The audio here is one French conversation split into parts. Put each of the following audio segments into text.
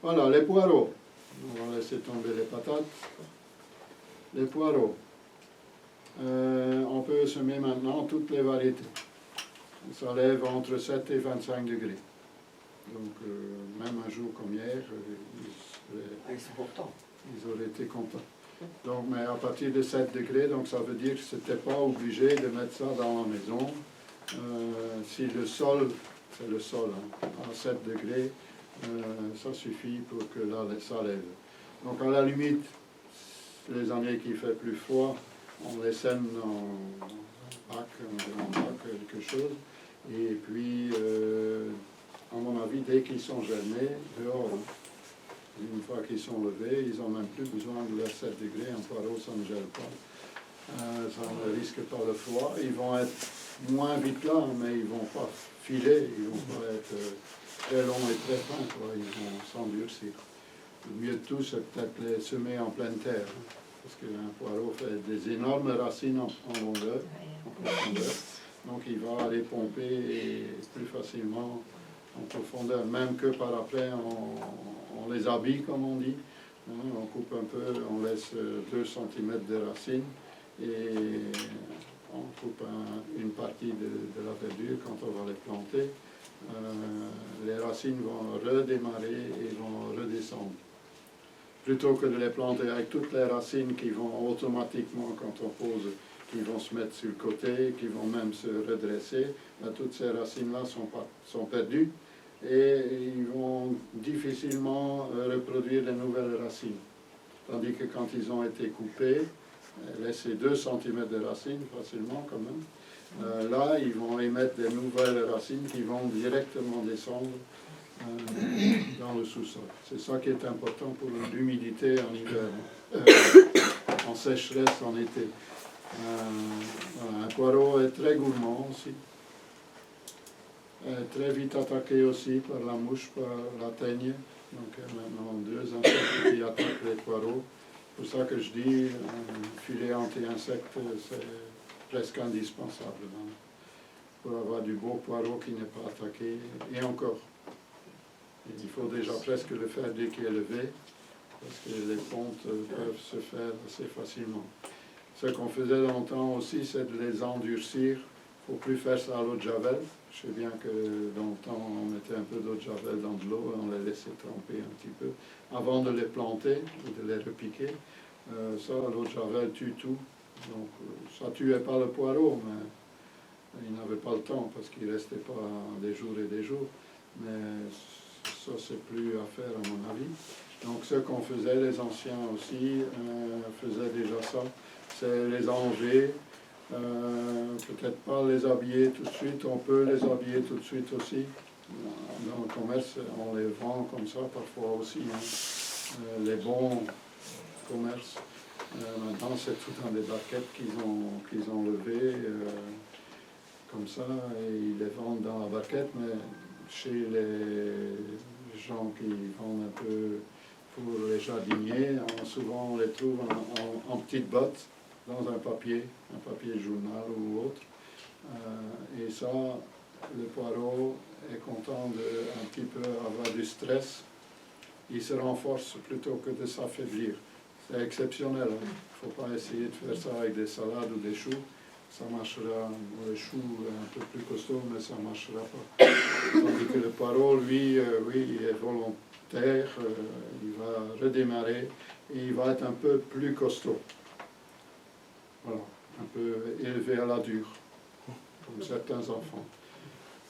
Voilà, les poireaux. On va laisser tomber les patates. Les poireaux. On peut semer maintenant toutes les variétés. Ça lève entre 7 et 25 degrés. Donc, même un jour comme hier, Ils sont contents. ils auraient été contents. Donc, mais à partir de 7 degrés, donc ça veut dire que ce n'était pas obligé de mettre ça dans la maison. Si le sol, c'est le sol, hein, à 7 degrés, ça suffit pour que ça lève. Donc à la limite, les années qui fait plus froid, on les sème en bac, quelque chose. Et puis, à mon avis, dès qu'ils sont germés, dehors, hein. Une fois qu'ils sont levés, ils n'ont même plus besoin de leur 7 degrés. Un poireau, ça ne gèle pas. Ça ne risque pas le froid. Ils vont être moins vite là, mais ils ne vont pas filer. Ils ne vont pas être très longs et très fins, quoi. Ils vont s'endurcir. Le mieux de tout, c'est peut-être les semer en pleine terre. Parce qu'un poireau fait des énormes racines en longueur, en profondeur. Donc il va les pomper plus facilement en profondeur, même que par après on les habille, comme on dit. On coupe un peu, on laisse 2 cm de racines et on coupe une partie de la verdure quand on va les planter. Les racines vont redémarrer et vont redescendre. Plutôt que de les planter avec toutes les racines qui vont automatiquement, quand on pose, qui vont se mettre sur le côté, qui vont même se redresser, ben, toutes ces racines-là sont perdues et ils vont difficilement reproduire de nouvelles racines. Tandis que quand ils ont été coupés, laisser 2 cm de racines facilement quand même, là ils vont émettre des nouvelles racines qui vont directement descendre dans le sous-sol. C'est ça qui est important pour l'humidité en hiver, en sécheresse en été. Voilà, un poireau est très gourmand aussi. Très vite attaqué aussi par la mouche, par la teigne. Donc il y a maintenant 2 insectes qui attaquent les poireaux. C'est pour ça que je dis un filet anti-insectes, c'est presque indispensable. Hein, pour avoir du beau poireau qui n'est pas attaqué. Et encore. Il faut déjà presque le faire dès qu'il est levé, parce que les pontes peuvent se faire assez facilement. Ce qu'on faisait longtemps aussi, c'est de les endurcir. Il ne faut plus faire ça à l'eau de javel. Je sais bien que dans le temps, on mettait un peu d'eau de javel dans de l'eau et on les laissait tremper un petit peu avant de les planter ou de les repiquer. Ça, l'eau de javel tue tout. Donc, ça ne tuait pas le poireau, mais il n'avait pas le temps parce qu'il ne restait pas des jours et des jours. Mais ça, c'est plus à faire à mon avis. Donc ce qu'on faisait, les anciens aussi faisaient déjà ça, c'est les enlever, peut-être pas les habiller tout de suite, on peut les habiller tout de suite aussi. Dans le commerce, on les vend comme ça parfois aussi, hein. Les bons commerces. Maintenant, c'est tout dans des barquettes qu'ils ont levées comme ça, et ils les vendent dans la barquette, mais chez les gens qui vendent un peu pour les jardiniers, souvent on les trouve en petites bottes, dans un papier journal ou autre. Et ça, le poireau est content de un petit peu avoir du stress. Il se renforce plutôt que de s'affaiblir. C'est exceptionnel. Il ne faut pas essayer de faire ça avec des salades ou des choux. Ça marchera, le chou un peu plus costaud, mais ça ne marchera pas. Tandis que le poireau, lui, oui, il est volontaire, il va redémarrer et il va être un peu plus costaud. Voilà, un peu élevé à la dure, comme certains enfants,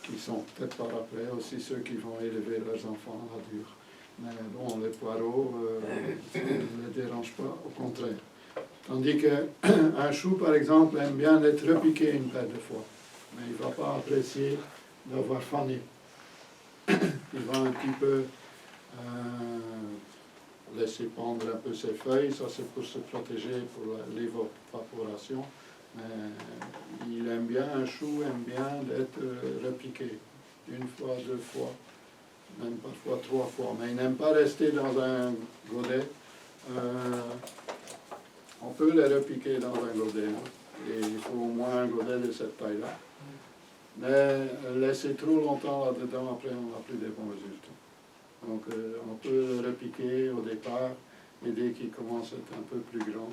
qui sont peut-être par après aussi ceux qui vont élever leurs enfants à la dure. Mais bon, les poireaux ne les dérangent pas, au contraire. Tandis qu'un chou, par exemple, aime bien être repiqué une paire de fois. Mais il ne va pas apprécier d'avoir fané. Il va un petit peu laisser pendre un peu ses feuilles. Ça, c'est pour se protéger pour l'évaporation. Mais il aime bien, un chou aime bien d'être repiqué. 1 fois, 2 fois, même parfois 3 fois. Mais il n'aime pas rester dans un godet. On peut les repiquer dans un godet, hein, et il faut au moins un godet de cette taille-là. Mais laisser trop longtemps là-dedans, après on n'a plus des bons résultats. Donc on peut le repiquer au départ, et dès qu'il commence à être un peu plus grand,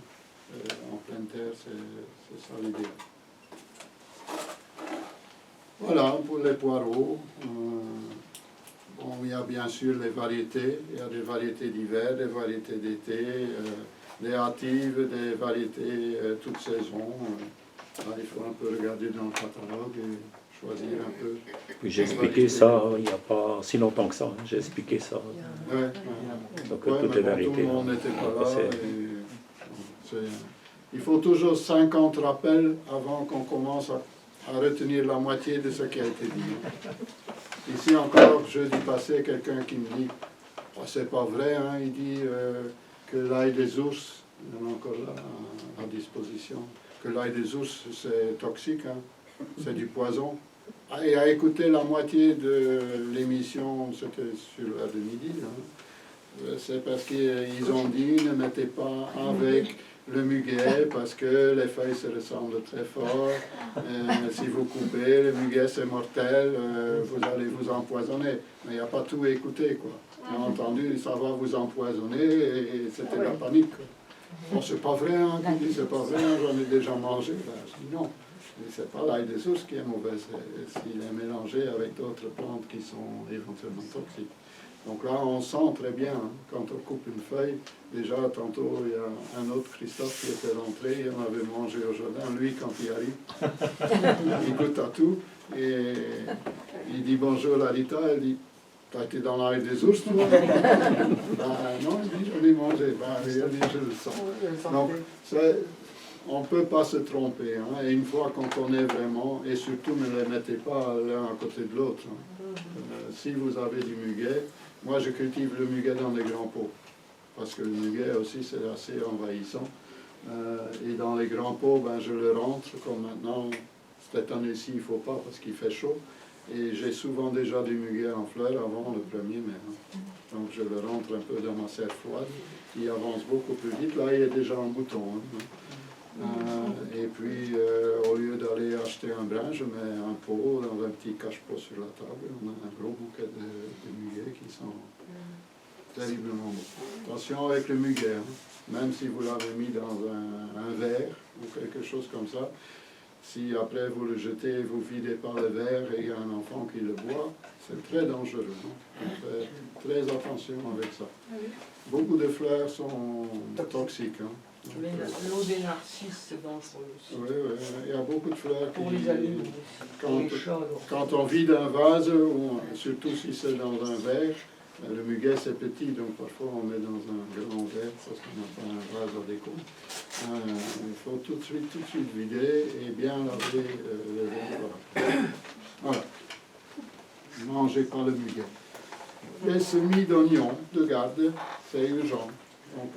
en pleine terre, c'est ça l'idée. Voilà pour les poireaux. Bon, il y a bien sûr les variétés. Il y a des variétés d'hiver, des variétés d'été, des hâtives, des variétés toute saison. Là, il faut un peu regarder dans le catalogue et choisir un peu. J'ai expliqué ça il n'y a pas si longtemps que ça. J'ai expliqué ça. Ouais, ouais. Donc Ouais, toutes les mais bon, variétés. tout le monde n'était pas là. C'est- Il faut toujours 50 rappels avant qu'on commence à retenir la moitié de ce qui a été dit. Ici encore, jeudi passé, quelqu'un qui me dit oh, c'est pas vrai, hein, il dit que l'ail des ours, il y en a encore là à disposition, que l'ail des ours c'est toxique, hein, c'est du poison. Ah, et à écouter la moitié de l'émission, c'était sur l'heure de midi, hein, c'est parce qu'ils ont dit ne mettez pas avec le muguet parce que les feuilles se ressemblent très fort. Si vous coupez, le muguet c'est mortel, vous allez vous empoisonner. Mais il n'y a pas tout écouté, quoi. On a entendu, ça va vous empoisonner et c'était la panique. Bon, c'est pas vrai, hein, qui dit c'est pas vrai, hein, j'en ai déjà mangé. Ben, je dis non, c'est pas l'ail des ours qui est mauvais, c'est s'il est mélangé avec d'autres plantes qui sont éventuellement toxiques. Donc là, on sent très bien, hein, quand on coupe une feuille, déjà tantôt il y a un autre Christophe qui était rentré, il en avait mangé au jardin, lui quand il arrive, il goûte à tout, et il dit bonjour à Rita, elle dit t'as été dans l'ail des ours, toi? Non, il dit j'en ai mangé, il dit je le sens. Donc on ne peut pas se tromper, hein, et une fois qu'on connaît vraiment, et surtout ne les mettez pas l'un à côté de l'autre. Hein. Si vous avez du muguet, moi je cultive le muguet dans des grands pots, parce que le muguet aussi c'est assez envahissant. Et dans les grands pots, ben, je le rentre, comme maintenant, cette année-ci il ne faut pas parce qu'il fait chaud. Et j'ai souvent déjà du muguet en fleurs avant le 1er mai. Hein. Donc je le rentre un peu dans ma serre froide, il avance beaucoup plus vite. Là il est déjà en bouton. Hein. Et puis au lieu d'aller acheter un brin, je mets un pot dans un petit cache-pot sur la table. On a un gros bouquet de muguet qui sont terriblement beaux. Attention avec le muguet, hein. Même si vous l'avez mis dans un verre ou quelque chose comme ça, si après vous le jetez, vous videz par le verre et il y a un enfant qui le boit, c'est très dangereux. Hein. Donc faites très attention avec ça. Beaucoup de fleurs sont toxiques. Hein. L'eau des narcisses, c'est dangereux aussi. Oui, oui, il y a beaucoup de fleurs Pour qui, les animaux, pour les chats. quand on vide un vase, ou surtout si c'est dans un verre, le muguet c'est petit, donc parfois on met dans un grand verre parce qu'on n'a pas un vase à déco. Il faut tout de suite vider et bien laver le verre. Voilà. Mangez pas le muguet. Les semis d'oignons de garde, c'est urgent. Donc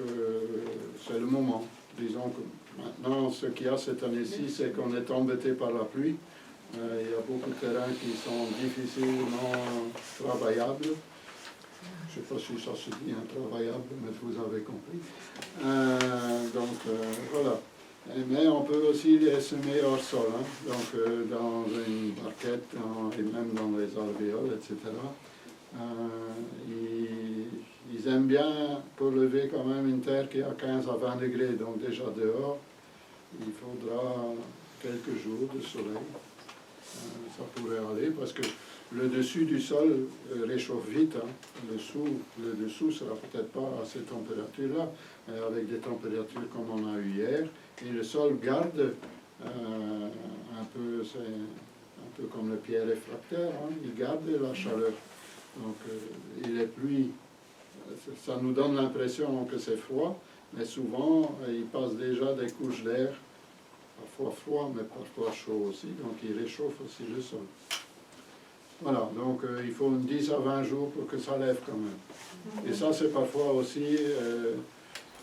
c'est le moment. Disons que maintenant, ce qu'il y a cette année-ci, c'est qu'on est embêté par la pluie. Il y a beaucoup de terrains qui sont difficilement travaillables. Je ne sais pas si ça se dit travaillable, mais vous avez compris. Voilà. Mais on peut aussi les semer hors sol, hein. Donc dans une barquette et même dans les alvéoles, etc. Ils aiment bien pour lever quand même une terre qui est à 15 à 20 degrés, donc déjà dehors, il faudra quelques jours de soleil. Ça pourrait aller parce que le dessus du sol réchauffe vite. Hein. Le dessous sera peut-être pas à ces températures-là, mais avec des températures comme on a eu hier. Et le sol garde un peu comme le pierre réfractaire, hein, il garde la chaleur. Donc et les pluies, ça nous donne l'impression que c'est froid, mais souvent il passe déjà des couches d'air, parfois froid, mais parfois chaud aussi, donc il réchauffe aussi le sol. Voilà, donc il faut 10 à 20 jours pour que ça lève quand même. Et ça c'est parfois aussi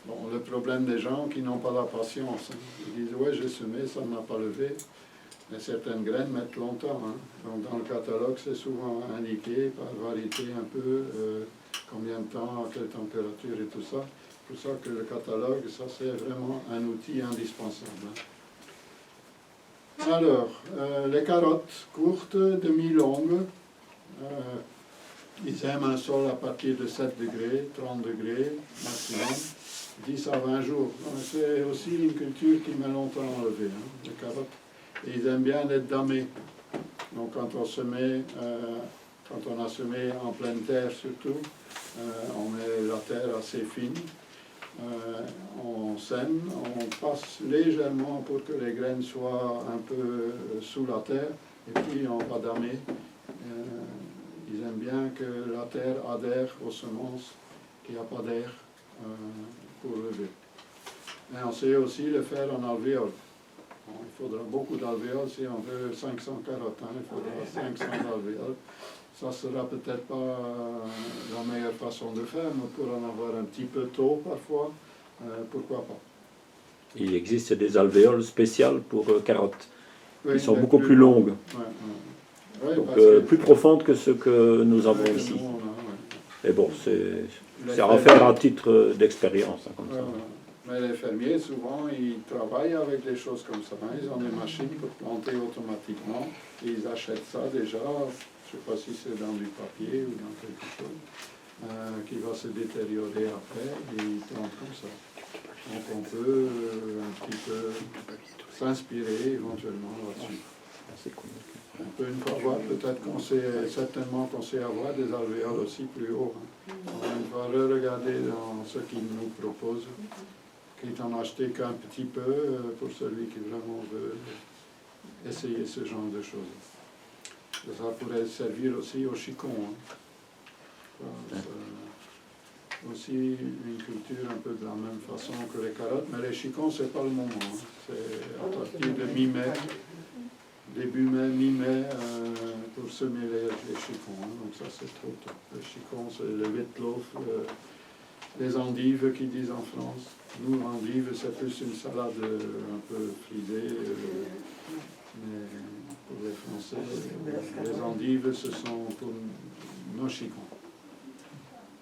le problème des gens qui n'ont pas la patience. Hein. Ils disent ouais j'ai semé, ça n'a pas levé. Mais certaines graines mettent longtemps. Hein. Donc dans le catalogue, c'est souvent indiqué par variété un peu combien de temps, à quelle température et tout ça. C'est pour ça que le catalogue, ça c'est vraiment un outil indispensable. Alors, les carottes courtes, demi-longues, Ils aiment un sol à partir de 7 degrés, 30 degrés maximum, 10 à 20 jours. C'est aussi une culture qui met longtemps à enlever, hein, les carottes. Et ils aiment bien être damés. Donc quand on a semé en pleine terre surtout, on met la terre assez fine, on sème, on passe légèrement pour que les graines soient un peu sous la terre, et puis on va damer. Ils aiment bien que la terre adhère aux semences, qu'il n'y a pas d'air pour lever. Et on sait aussi le faire en alvéole. Bon, il faudra beaucoup d'alvéoles si on veut 500 carottes, hein, il faudra 500 alvéoles. Ça sera peut-être pas la meilleure façon de faire, mais pour en avoir un petit peu tôt parfois, pourquoi pas. Il existe des alvéoles spéciales pour carottes, Oui, qui sont mais beaucoup plus longues, Ouais, donc parce que- plus profondes que ce que nous avons Ouais, ici. nous, on a, Mais bon, c'est Les à refaire à titre d'expérience, hein, comme ça. Mais les fermiers, souvent, ils travaillent avec des choses comme ça. Hein. Ils ont des machines pour planter automatiquement. Et ils achètent ça déjà, je ne sais pas si c'est dans du papier ou dans quelque chose, qui va se détériorer après, et ils plantent comme ça. Donc on peut un petit peu s'inspirer éventuellement là-dessus. C'est cool. On peut une fois voir, peut-être qu'on sait, certainement qu'on sait avoir des alvéoles aussi plus hauts. Hein. On va regarder dans ce qu'ils nous proposent, quitte à en acheter qu'un petit peu pour celui qui vraiment veut essayer ce genre de choses. Ça pourrait servir aussi aux chicons. Hein. C'est aussi une culture un peu de la même façon que les carottes, mais les chicons, c'est pas le moment. Hein. C'est à partir de mi-mai. Début mai, mi-mai, pour semer les chicons. Hein. Donc ça c'est trop tôt. Les chicons, c'est le witlof, les endives qu'ils disent en France. Nous, l'endive, c'est plus une salade un peu frisée. Mais pour les Français, les endives, ce sont pour nos chicons.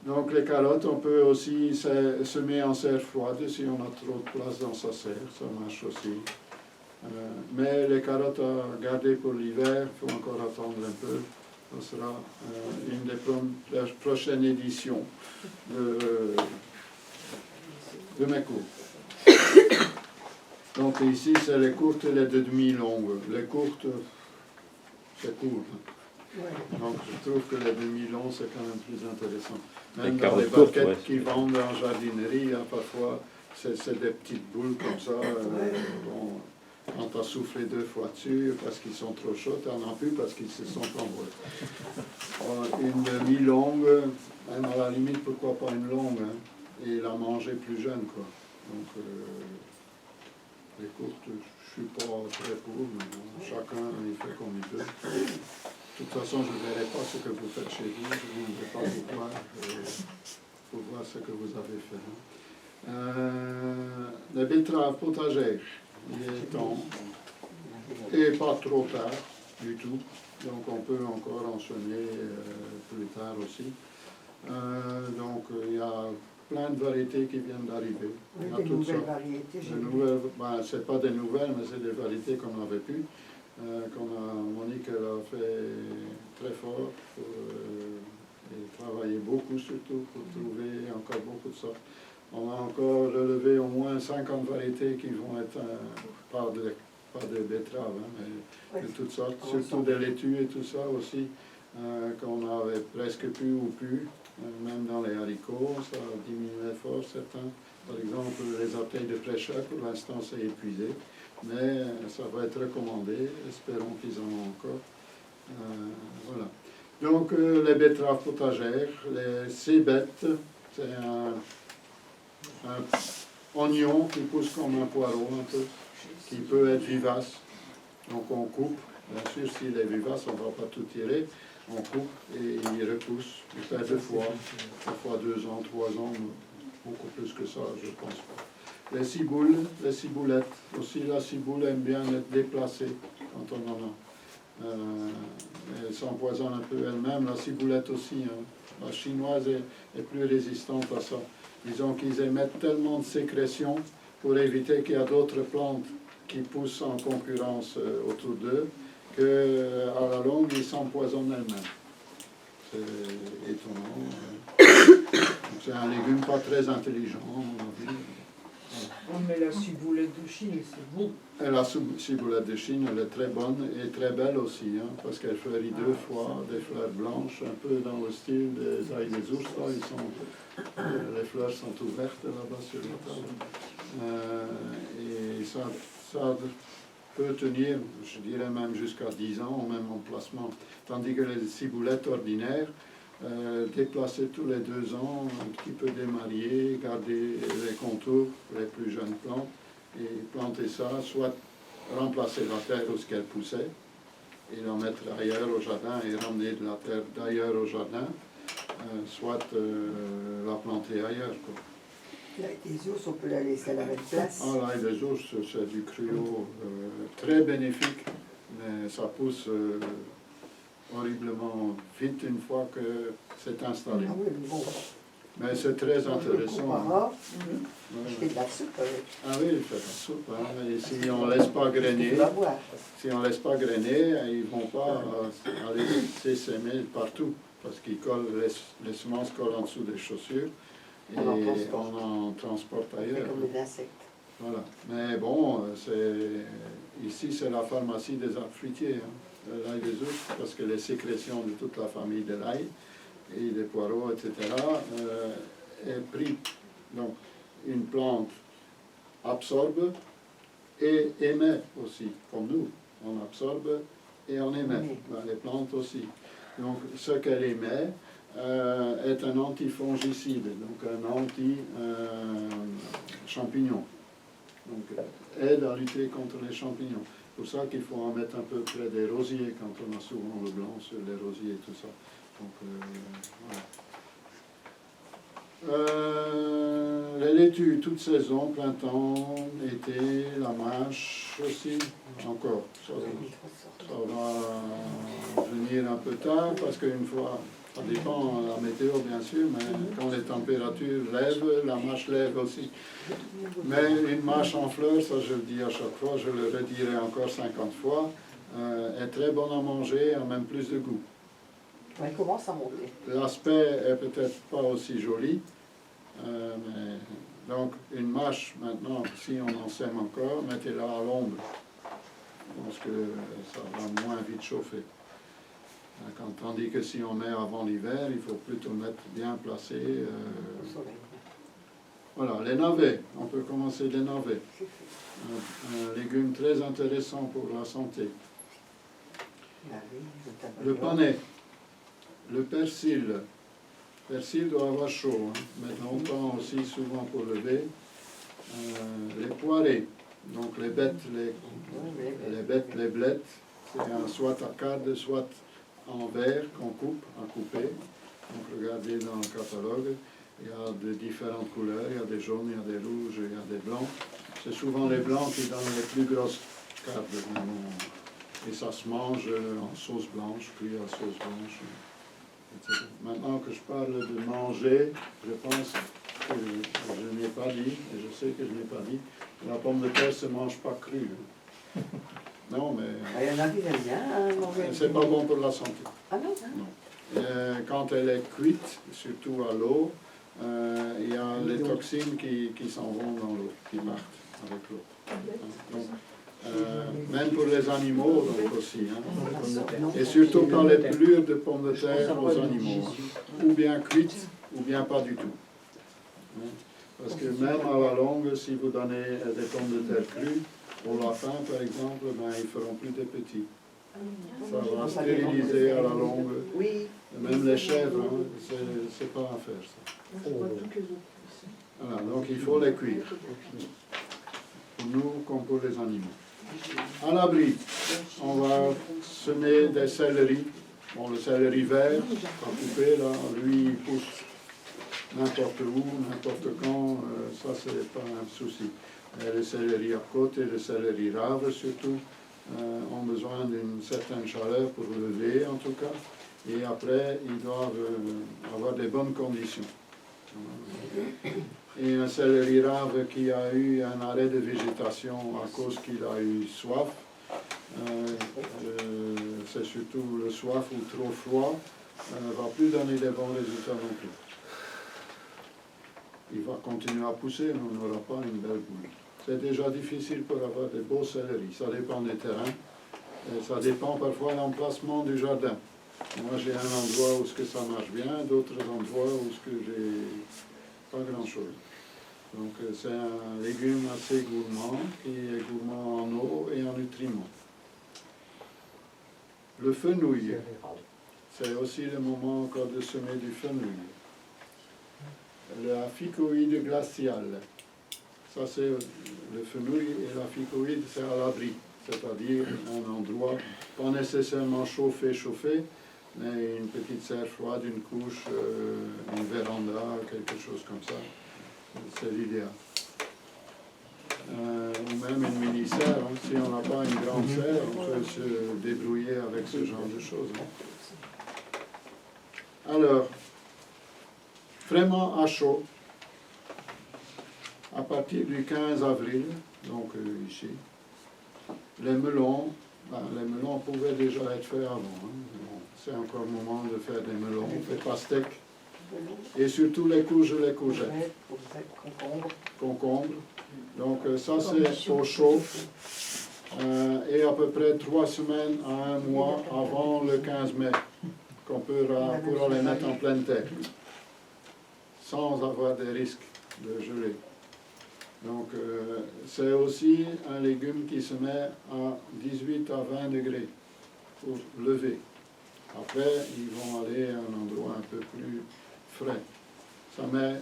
Donc les carottes, on peut aussi semer en serre froide si on a trop de place dans sa serre. Ça marche aussi. Mais les carottes à garder pour l'hiver, il faut encore attendre un peu. Ce sera une des prochaines éditions de mes cours. Donc ici, c'est les courtes et les demi-longues. Les courtes, c'est court. Donc je trouve que les demi-longs, c'est quand même plus intéressant. Même dans les barquettes qui vendent en jardinerie, hein, parfois, c'est des petites boules comme ça. Quand tu as soufflé 2 fois dessus parce qu'ils sont trop chauds, tu n'en as plus parce qu'ils se sont envolés. Une demi-longue, même à la limite, pourquoi pas une longue, hein, et la manger plus jeune, quoi. Donc, les courtes, je ne suis pas très pour, mais bon, chacun il fait comme il peut. De toute façon, je ne verrai pas ce que vous faites chez vous, je ne viendrai pas vous voir pour voir ce que vous avez fait. Hein. Les betteraves potagères. Il est temps, et pas trop tard du tout, donc on peut encore en semer plus tard aussi. Donc il y a plein de variétés qui viennent d'arriver. Il y a des toutes nouvelles sortes. variétés. C'est pas des nouvelles, mais c'est des variétés qu'on n'avait plus. Monique elle a fait très fort et travaillé beaucoup surtout pour trouver encore beaucoup de sortes. On a encore relevé au moins 50 variétés qui vont être, pas des betteraves, hein, mais de toutes sortes, surtout des laitues et tout ça aussi, qu'on avait presque plus ou plus, même dans les haricots, ça diminuait fort certains. Par exemple, les orteils de fraîcheur, pour l'instant c'est épuisé, mais ça va être recommandé, espérons qu'ils en ont encore. Voilà. Donc les betteraves potagères, les cébettes, c'est un oignon qui pousse comme un poireau un peu, qui peut être vivace. Donc on coupe, bien sûr s'il est vivace on ne va pas tout tirer, on coupe et il repousse, il fait 2 fois, parfois 2 ans, 3 ans, beaucoup plus que ça je pense pas. Les ciboules, les ciboulettes, aussi la ciboule aime bien être déplacée quand on en a. Elle s'empoisonne un peu elle-même, la ciboulette aussi, hein. La chinoise est plus résistante à ça. Disons qu'ils émettent tellement de sécrétions pour éviter qu'il y a d'autres plantes qui poussent en concurrence autour d'eux, qu'à la longue, ils s'empoisonnent elles-mêmes. c'est étonnant. Donc, c'est un légume pas très intelligent, à mon avis. On met la ciboulette de Chine, c'est bon. Et la ciboulette de Chine, elle est très bonne et très belle aussi, hein, parce qu'elle fleurit deux fois, des fleurs blanches, un peu dans le style des ailes des ours. Là, les fleurs sont ouvertes là-bas sur la table. Et ça peut tenir, je dirais même jusqu'à 10 ans au même emplacement. Tandis que les ciboulettes ordinaires, déplacer tous les 2 ans, un petit peu démarier, garder les contours pour les plus jeunes plantes et planter ça, soit remplacer la terre où ce qu'elle poussait et la mettre ailleurs au jardin et ramener de la terre d'ailleurs au jardin, soit la planter ailleurs, quoi. L'ail des ours, on peut la laisser à la même place. Ah, l'ail des ours, c'est du cruau très bénéfique, mais ça pousse horriblement vite une fois que c'est installé. Ah oui, mais bon. Mais c'est très intéressant. Je fais de la soupe avec. Ah oui, il fait de la soupe. Hein. Et si on ne laisse pas grainer, Tu vas voir. si on laisse pas grainer, ils ne vont pas aller s'essaimer partout parce qu'ils collent, les semences collent en dessous des chaussures et on en transporte C'est ailleurs. comme des insectes. Voilà. Mais bon, ici c'est la pharmacie des arbres fruitiers, hein, l'ail des ours, parce que les sécrétions de toute la famille de l'ail et des poireaux, etc., est pris. Donc, une plante absorbe et émet aussi, comme nous. On absorbe et on émet. Oui. Ben, les plantes aussi. Donc, ce qu'elle émet est un antifongicide, donc un anti-champignon. Donc, aide à lutter contre les champignons. C'est pour ça qu'il faut en mettre un peu près des rosiers, quand on a souvent le blanc sur les rosiers et tout ça. Donc, voilà. Les laitues, toute saison, printemps, été, la mâche aussi, encore. Ça va venir un peu tard, parce qu'une fois, ça dépend de la météo bien sûr, mais quand les températures lèvent, la mâche lève aussi. Mais une mâche en fleurs, ça je le dis à chaque fois, je le redirai encore 50 fois, est très bonne à manger, a même plus de goût. Elle commence à monter. L'aspect est peut-être pas aussi joli, mais donc une mâche maintenant, si on en sème encore, mettez-la à l'ombre, parce que ça va moins vite chauffer. Tandis que si on met avant l'hiver, il faut plutôt mettre bien placé. Au soleil. Voilà, les navets, on peut commencer les navets. Un légume très intéressant pour la santé. Le panais, le persil. Le persil doit avoir chaud, hein, mettre longtemps aussi, souvent pour lever. Les poirées, donc les bêtes, les blettes, c'est soit à cadre, soit en verre qu'on coupe, à couper. Donc regardez dans le catalogue, il y a de différentes couleurs, il y a des jaunes, il y a des rouges, il y a des blancs. C'est souvent les blancs qui donnent les plus grosses cadres. Et ça se mange en sauce blanche, cuit à sauce blanche, etc. Maintenant que je parle de manger, je pense que je n'ai pas dit, et je sais que je n'ai pas dit, la pomme de terre ne se mange pas crue. Non, mais Il y en a qui aiment bien manger. c'est pas bon pour la santé. Ah non, hein? Quand elle est cuite, surtout à l'eau, il y a les toxines qui s'en vont dans l'eau, qui partent avec l'eau. Donc, même pour les animaux donc aussi. Hein. Et surtout pas les pelures de pommes de terre aux animaux. Hein. Ou bien cuites, ou bien pas du tout. Hein. Parce que même à la longue, si vous donnez des pommes de terre crues, aux lapins par exemple, ben, ils feront plus de petits. Ça va stériliser à la longue. Oui. Même les chèvres, hein, c'est pas à faire ça. Voilà, donc il faut les cuire. Pour nous comme pour les animaux. À l'abri, on va semer des céleris. Bon, le céleri vert, pas coupé, là, lui, il pousse n'importe où, n'importe quand, ça c'est pas un souci. Mais le céleri à côte et le céleri rave surtout ont besoin d'une certaine chaleur pour lever en tout cas. Et après, ils doivent avoir des bonnes conditions. Et un céleri rave qui a eu un arrêt de végétation à cause qu'il a eu soif, c'est surtout le soif ou trop froid, ne va plus donner des bons résultats non plus. Il va continuer à pousser, mais on n'aura pas une belle boule. C'est déjà difficile pour avoir des beaux céleris. Ça dépend des terrains. Et ça dépend parfois de l'emplacement du jardin. Moi, j'ai un endroit où ça marche bien, d'autres endroits où j'ai pas grand-chose. Donc, c'est un légume assez gourmand, qui est gourmand en eau et en nutriments. Le fenouil, c'est aussi le moment encore de semer du fenouil. La ficoïde glaciale, ça c'est le fenouil, et la ficoïde c'est à l'abri, c'est-à-dire un endroit pas nécessairement chauffé, mais une petite serre froide, une couche, une véranda, quelque chose comme ça, c'est l'idéal. Ou même une mini-serre, hein. Si on n'a pas une grande serre, on peut se débrouiller avec ce genre de choses. Hein. Alors, vraiment à chaud, à partir du 15 avril, donc ici, les melons pouvaient déjà être faits avant. Hein. Bon, c'est encore le moment de faire des melons, des pastèques, et surtout les courgettes. Concombres. Donc ça c'est au chaud, et à peu près 3 semaines à 1 mois avant le 15 mai, qu'on pourra les mettre en pleine terre, sans avoir des risques de geler. Donc c'est aussi un légume qui se met à 18 à 20 degrés pour lever. Après, ils vont aller à un endroit un peu plus frais. Ça met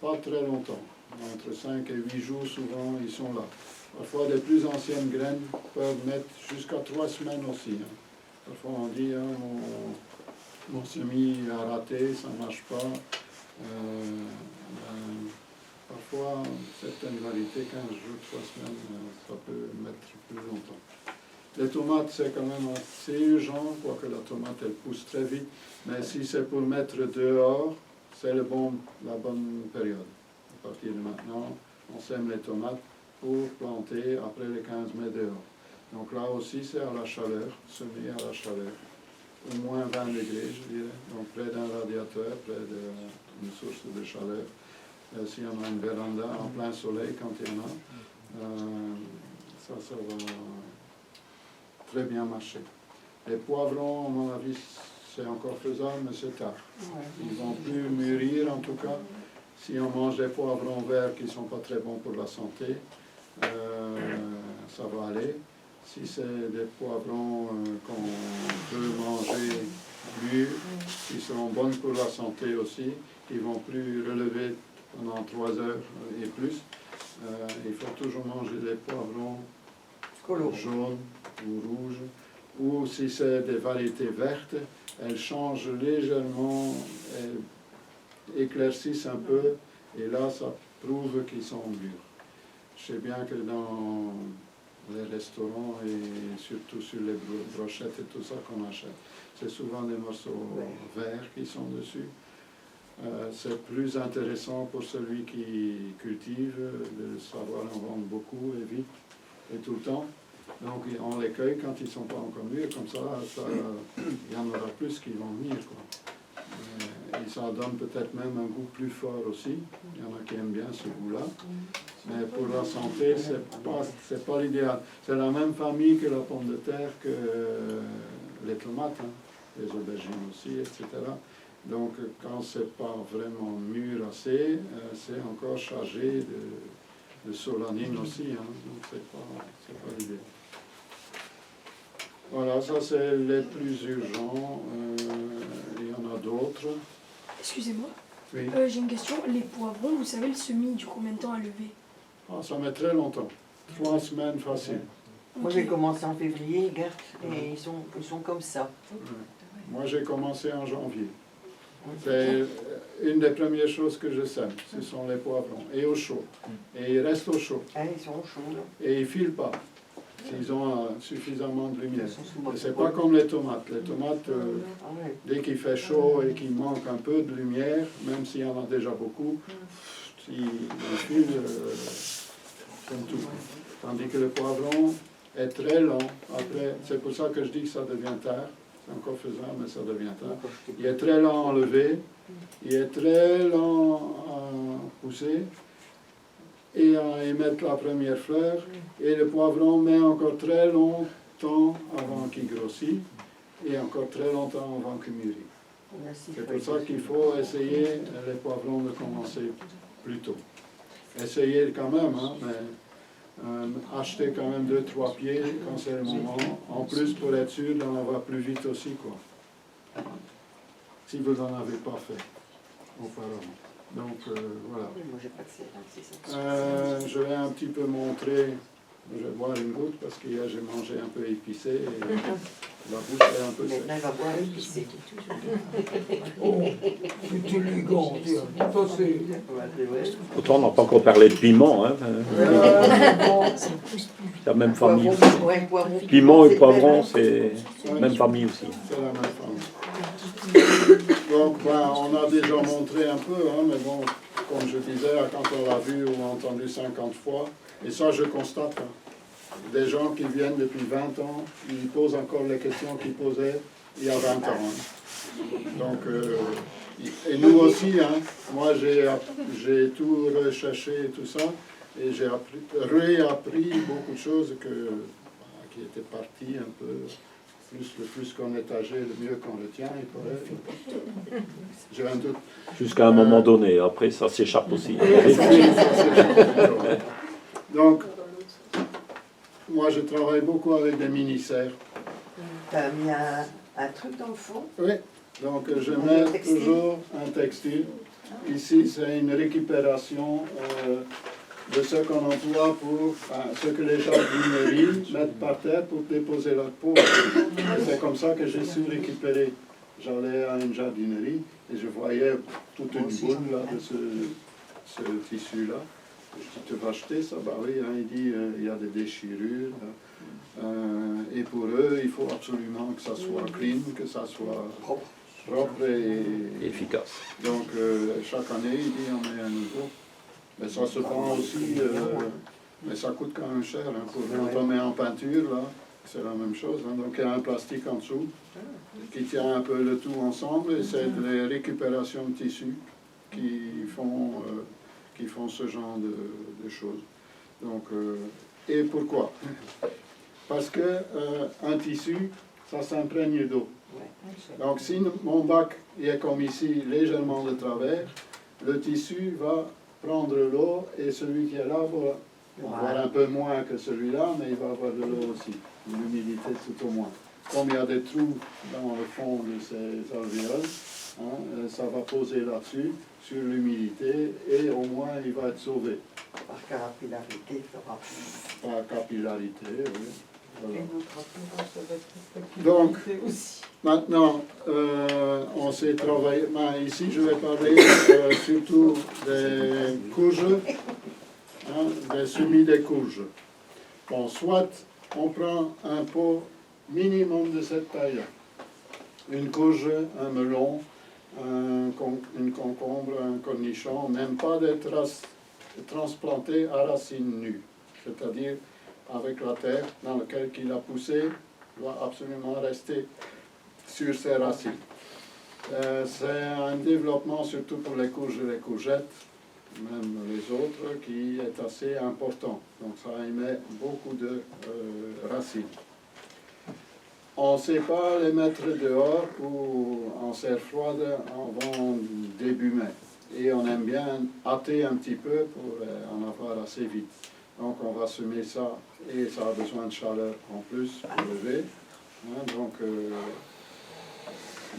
pas très longtemps. Entre 5 et 8 jours, souvent, ils sont là. Parfois, les plus anciennes graines peuvent mettre jusqu'à 3 semaines aussi. Hein. Parfois, on dit, hein, mon semis a raté, ça ne marche pas. Parfois, certaines variétés, 15 jours, 3 semaines, ça peut mettre plus longtemps. Les tomates, c'est quand même assez urgent, quoique la tomate, elle pousse très vite. Mais si c'est pour mettre dehors, c'est la bonne période. À partir de maintenant, on sème les tomates pour planter après le 15 mai dehors. Donc là aussi, c'est à la chaleur, semer à la chaleur. Au moins 20 degrés, je dirais. Donc près d'un radiateur, près d'une source de chaleur. S'il y en a une véranda en plein soleil, quand il y en a, ça va très bien marcher. Les poivrons, à mon avis, c'est encore faisable, mais c'est tard. Ils ne vont plus mûrir, en tout cas. Si on mange des poivrons verts qui ne sont pas très bons pour la santé, ça va aller. Si c'est des poivrons qu'on peut manger mûrs, qui sont bons pour la santé aussi, qui ne vont plus relever pendant 3 heures et plus, il faut toujours manger des poivrons jaunes ou rouges. Ou si c'est des variétés vertes, elles changent légèrement, elles éclaircissent un peu, et là ça prouve qu'ils sont mûrs. Je sais bien que dans les restaurants et surtout sur les brochettes et tout ça qu'on achète, c'est souvent des morceaux verts qui sont dessus. C'est plus intéressant pour celui qui cultive de savoir en vendre beaucoup et vite et tout le temps. Donc on les cueille quand ils ne sont pas encore mûrs, comme ça, il y en aura plus qui vont venir, quoi. Et ça donne peut-être même un goût plus fort aussi. Il y en a qui aiment bien ce goût-là. Mais pour la santé, c'est pas l'idéal. C'est la même famille que la pomme de terre, que les tomates, hein, les aubergines aussi, etc. Donc quand c'est pas vraiment mûr assez, c'est encore chargé de solanine aussi, hein, donc c'est pas l'idée. Voilà, ça c'est les plus urgents, il y en a d'autres. Excusez-moi, Oui. j'ai une question. Les poivrons, vous savez, le semis dure combien de temps à lever? Ça met très longtemps, 3 semaines facile. Moi j'ai commencé en février, Gert, et ils sont comme ça. Ouais. Moi j'ai commencé en janvier. C'est une des premières choses que je sème, ce sont les poivrons, et au chaud. Et ils restent au chaud. Ah, ils sont chauds. Et ils ne filent pas, s'ils ont suffisamment de lumière. Ils sont souvent C'est pas comme les tomates. Les tomates, dès qu'il fait chaud et qu'il manque un peu de lumière, même s'il y en a déjà beaucoup, ils filent comme tout. Tandis que le poivron est très lent. Après, c'est pour ça que je dis que ça devient tard. c'est encore faisable, mais ça devient tard. Il est très lent à enlever, il est très lent à pousser et à émettre la première fleur. Et le poivron met encore très longtemps avant qu'il grossisse et encore très longtemps avant qu'il mûrisse. C'est pour ça qu'il faut essayer les poivrons de commencer plus tôt. Essayez quand même, hein, mais achetez quand même 2-3 pieds quand c'est le moment. En plus, pour être sûr d'en avoir plus vite aussi, quoi. Si vous n'en avez pas fait auparavant. Donc, voilà. Moi, j'ai pas de céréales, c'est ça. Je vais un petit peu montrer, je vais boire une goutte parce qu'hier j'ai mangé un peu épicé et la bouche est un peu sèche. Maintenant, il va boire épicé. Oh, c'est élégant, tiens. Ça, c'est... Pourtant, on n'a pas encore parlé de piment. Hein. Bon, C'est la même famille aussi. Ouais, poivron. Piment et poivron, c'est la même famille aussi. C'est la même famille. Donc, ben, on a déjà montré un peu, hein, mais bon, comme je disais, quand on l'a vu ou entendu 50 fois, et ça je constate, hein, des gens qui viennent depuis 20 ans, ils posent encore les questions qu'ils posaient il y a 20 ans. Hein. Donc, et nous aussi, hein, moi j'ai tout recherché et tout ça, et j'ai réappris beaucoup de choses qui étaient parties un peu. Le plus qu'on est âgé, le mieux qu'on le tient, il paraît. J'ai un doute. Jusqu'à un moment donné, après ça s'échappe aussi. Donc, moi je travaille beaucoup avec des mini-serres. Tu as mis un truc dans le fond. Oui, donc je mets toujours un textile. Ici, c'est une récupération de ce qu'on emploie pour ce que les jardineries mettent par terre pour déposer leur peau. C'est comme ça que j'ai su récupérer. J'allais à une jardinerie et je voyais toute une boule là, de ce tissu-là. Je dis, tu vas acheter ça? Bah oui, hein, il dit, il y a des déchirures. Et pour eux, il faut absolument que ça soit clean, que ça soit propre et Efficace. donc chaque année, il dit, on met un nouveau. Mais ça se vend aussi, mais ça coûte quand même cher. Hein. Quand on met en peinture, là, c'est la même chose. Hein. Donc il y a un plastique en dessous qui tient un peu le tout ensemble et c'est les récupérations de tissus qui font ce genre de choses. Donc, et pourquoi? Parce que un tissu, ça s'imprègne d'eau. Donc si mon bac est comme ici, légèrement de travers, le tissu va prendre l'eau et celui qui est là va avoir un peu moins que celui-là, mais il va avoir de l'eau aussi, l'humidité tout au moins. Comme il y a des trous dans le fond de ces alvéoles, hein, ça va poser là-dessus, sur l'humidité, et au moins il va être sauvé. Par capillarité, ça va. Par capillarité, oui. Voilà. Et notre apparence, ça va être Donc, aussi. maintenant, on s'est travaillé. Ben, ici, je vais parler surtout des courges, hein, des semis des courges. Bon, soit on prend un pot minimum de cette taille-là. Une courge, un melon, une concombre, un cornichon, même pas d'être transplanté à racines nues, c'est-à-dire avec la terre dans laquelle il a poussé, doit absolument rester sur ses racines. C'est un développement surtout pour les courges et les courgettes, même les autres, qui est assez important. Donc ça émet beaucoup de racines. On ne sait pas les mettre dehors ou en serre froide avant début mai. Et on aime bien hâter un petit peu pour en avoir assez vite. Donc on va semer ça, et ça a besoin de chaleur en plus pour lever. Hein, donc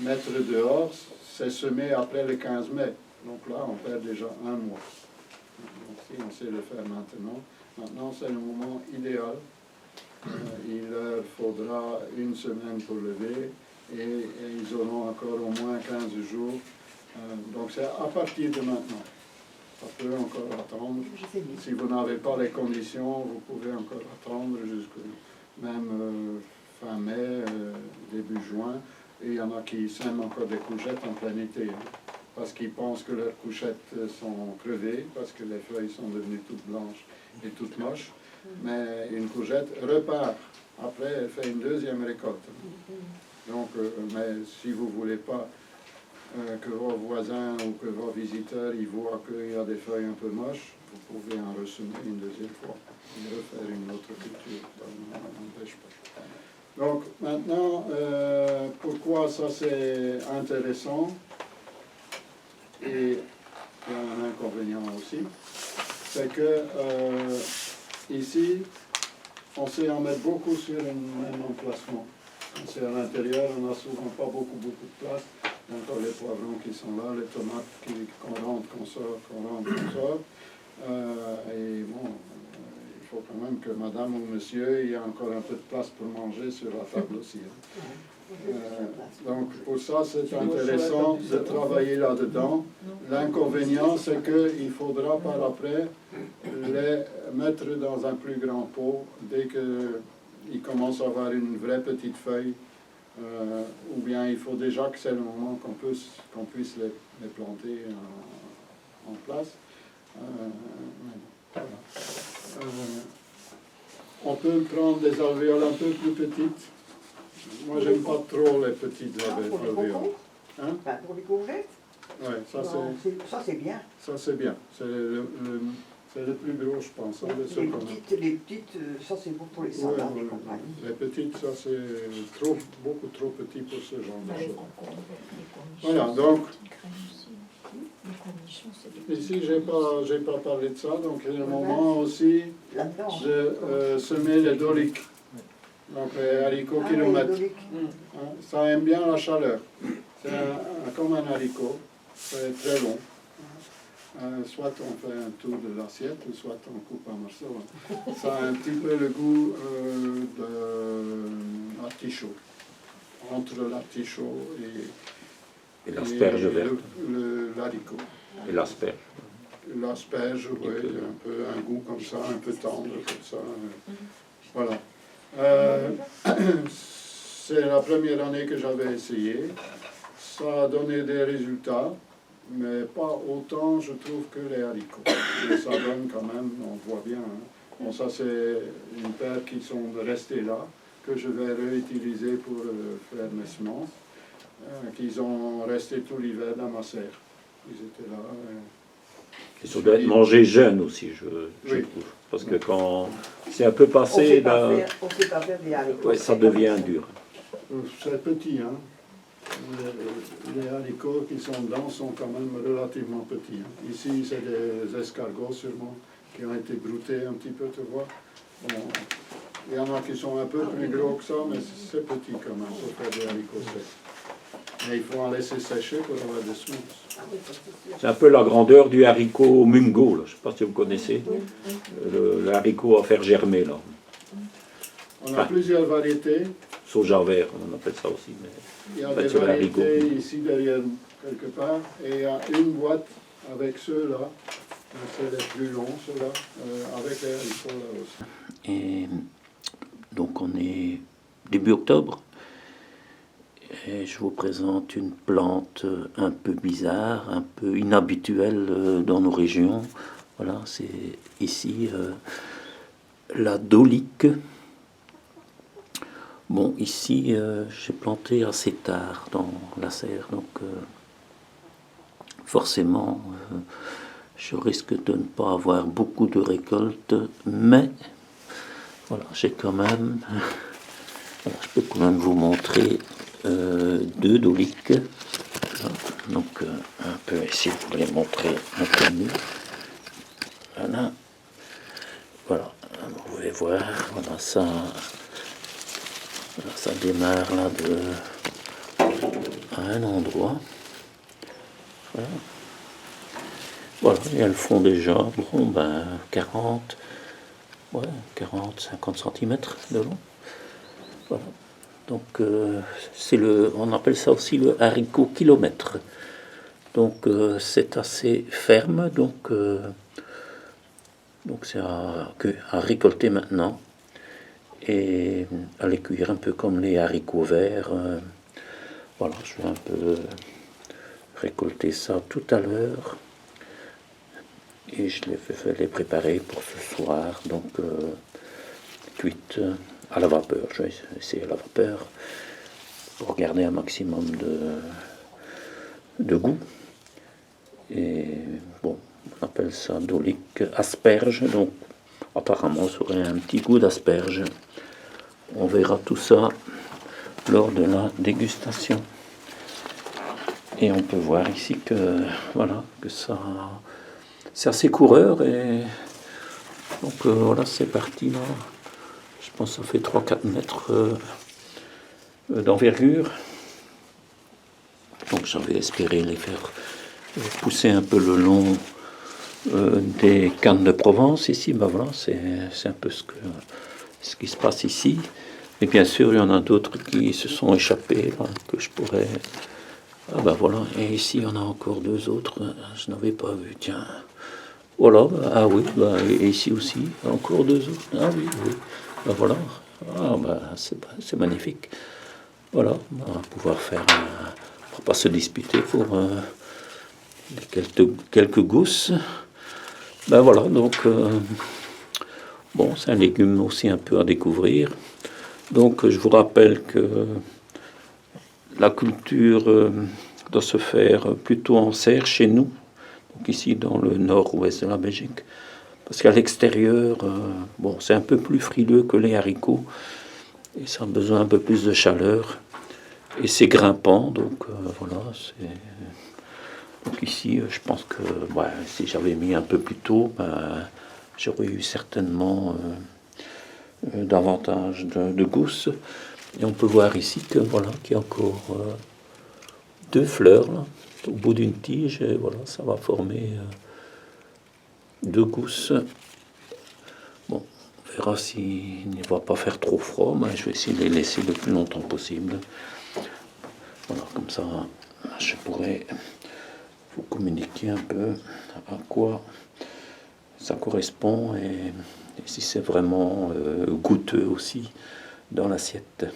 mettre dehors, c'est semer après le 15 mai. Donc là, on perd déjà un mois. Donc si on sait le faire maintenant c'est le moment idéal. Il leur faudra une semaine pour lever et ils auront encore au moins 15 jours. Donc c'est à partir de maintenant. Ça peut encore attendre. Si vous n'avez pas les conditions, vous pouvez encore attendre jusqu'à même fin mai, début juin. Et il y en a qui sèment encore des courgettes en plein été, hein, parce qu'ils pensent que leurs courgettes sont crevées, parce que les feuilles sont devenues toutes blanches et toutes moches. Mais une courgette repart. Après, elle fait une deuxième récolte. Donc, mais si vous ne voulez pas que vos voisins ou que vos visiteurs ils voient qu'il y a des feuilles un peu moches, vous pouvez en ressemer une deuxième fois et refaire une autre culture. Ça n'empêche pas. Donc maintenant, pourquoi ça c'est intéressant et il y a un inconvénient aussi, c'est que ici, on sait en mettre beaucoup sur un même emplacement. C'est à l'intérieur, on n'a souvent pas beaucoup de place. Encore les poivrons qui sont là, les tomates qu'on rentre, qu'on sort, qu'on rentre, qu'on sort. Et bon, il faut quand même que madame ou monsieur il y ait encore un peu de place pour manger sur la table aussi. Donc pour ça, c'est intéressant de travailler là-dedans. L'inconvénient, c'est qu'il faudra par après les mettre dans un plus grand pot dès qu'ils commencent à avoir une vraie petite feuille. Ou bien il faut déjà que c'est le moment qu'on puisse les planter en place. Voilà. On peut prendre des alvéoles un peu plus petites. Moi, j'aime pas trop les petites Pour les alvéoles. concombres, Hein? enfin, pour les courgettes, Ouais, ça c'est bien. c'est bien. C'est le plus gros, je pense. Hein, de ceux qu'on a. Les petites, ça c'est bon pour les Ouais, salades ouais, et compagnie. les petites, ça c'est beaucoup trop petit pour ce genre de Les choses. concombres, les cornichons, Voilà, c'est donc, une crème aussi. Les cornichons, c'est des ici, j'ai pas parlé de ça, donc il y a le moment aussi Là-dedans. de semer les doliques. Donc les haricots Ah, kilomètres. oui, Hein, ça aime bien la chaleur. C'est comme un haricot, c'est très long. Soit on fait un tour de l'assiette, ou soit on coupe un morceau. Ça a un petit peu le goût de l'artichaut. Entre l'artichaut Et l'asperge verte. L'haricot. Et l'asperge. L'asperge, oui, un goût comme ça, un peu tendre, comme ça. Voilà. C'est la première année que j'avais essayé. Ça a donné des résultats, mais pas autant, je trouve, que les haricots. Et ça donne quand même, on voit bien. Hein. Bon, ça c'est une paire qui sont restés là, que je vais réutiliser pour faire mes semences, qu'ils ont resté tout l'hiver dans ma serre. Ils étaient là. Et ça doit être mangé jeune aussi, je Oui. trouve. Parce que quand c'est un peu passé, on ne sait pas faire des haricots. ouais, ça devient dur. C'est petit, hein. Les haricots qui sont dedans sont quand même relativement petits. Hein. Ici, c'est des escargots sûrement qui ont été broutés un petit peu, tu vois. Bon, il y en a qui sont un peu plus gros que ça, mais c'est petit quand même pour faire des haricots secs. Mais il faut en laisser sécher pour avoir des semences. C'est un peu la grandeur du haricot mungo, là. Je ne sais pas si vous connaissez. Le haricot à faire germer, là. On a plusieurs variétés. Soja vert, on appelle ça aussi. Mais... Il y a En fait, des c'est l'haricot. variétés ici derrière quelque part. Et il y a une boîte avec ceux-là. C'est les plus longs, ceux-là, avec les haricots là aussi. Et donc on est début octobre et je vous présente une plante un peu bizarre, un peu inhabituelle dans nos régions. Voilà, c'est ici la dolique. Bon, ici j'ai planté assez tard dans la serre, donc forcément je risque de ne pas avoir beaucoup de récoltes, mais voilà, j'ai quand même, voilà, je peux quand même vous montrer deux doliques. Donc un peu ici pour les montrer un peu mieux. Voilà, voilà, vous pouvez voir, voilà ça démarre là à un endroit. Voilà. Voilà, et elles font déjà, bon, ben, 40, 50 cm de long. Voilà. Donc, on appelle ça aussi le haricot kilomètre. Donc, c'est assez ferme, donc c'est à récolter maintenant et à les cuire un peu comme les haricots verts. Voilà, je vais un peu récolter ça tout à l'heure. Et je vais les préparer pour ce soir, donc cuites à la vapeur. Je vais essayer à la vapeur. pour garder un maximum de goût. Et bon, on appelle ça dolique asperge, donc apparemment ça aurait un petit goût d'asperge. On verra tout ça lors de la dégustation. Et on peut voir ici que voilà, que ça c'est assez coureur, et donc voilà, c'est parti là. Je pense que ça fait 3-4 mètres d'envergure. Donc j'avais espéré les faire pousser un peu le long des cannes de Provence ici. Ben voilà, c'est un peu ce qui se passe ici. Et bien sûr, il y en a d'autres qui se sont échappés, là, que je pourrais... Ah ben voilà, et ici, il y en a encore 2 autres, je n'avais pas vu, tiens. Voilà, ah oui, et ici aussi, encore 2 autres. Ah oui, oui, ben voilà. Ah ben, c'est magnifique. Voilà, on va pouvoir faire... on va pas se disputer pour quelques gousses. Ben voilà, donc... bon, c'est un légume aussi un peu à découvrir. Donc je vous rappelle que la culture doit se faire plutôt en serre chez nous, donc ici dans le nord-ouest de la Belgique, parce qu'à l'extérieur, bon, c'est un peu plus frileux que les haricots, et ça a besoin un peu plus de chaleur, et c'est grimpant, donc voilà. Donc ici, je pense que si j'avais mis un peu plus tôt, j'aurais eu certainement davantage de gousses. Et on peut voir ici que voilà, qu'il y a encore 2 fleurs là, au bout d'une tige, et voilà, ça va former 2 gousses. Bon, on verra s'il ne va pas faire trop froid, mais je vais essayer de les laisser le plus longtemps possible. Voilà, comme ça, je pourrais vous communiquer un peu à quoi ça correspond, et si c'est vraiment goûteux aussi dans l'assiette.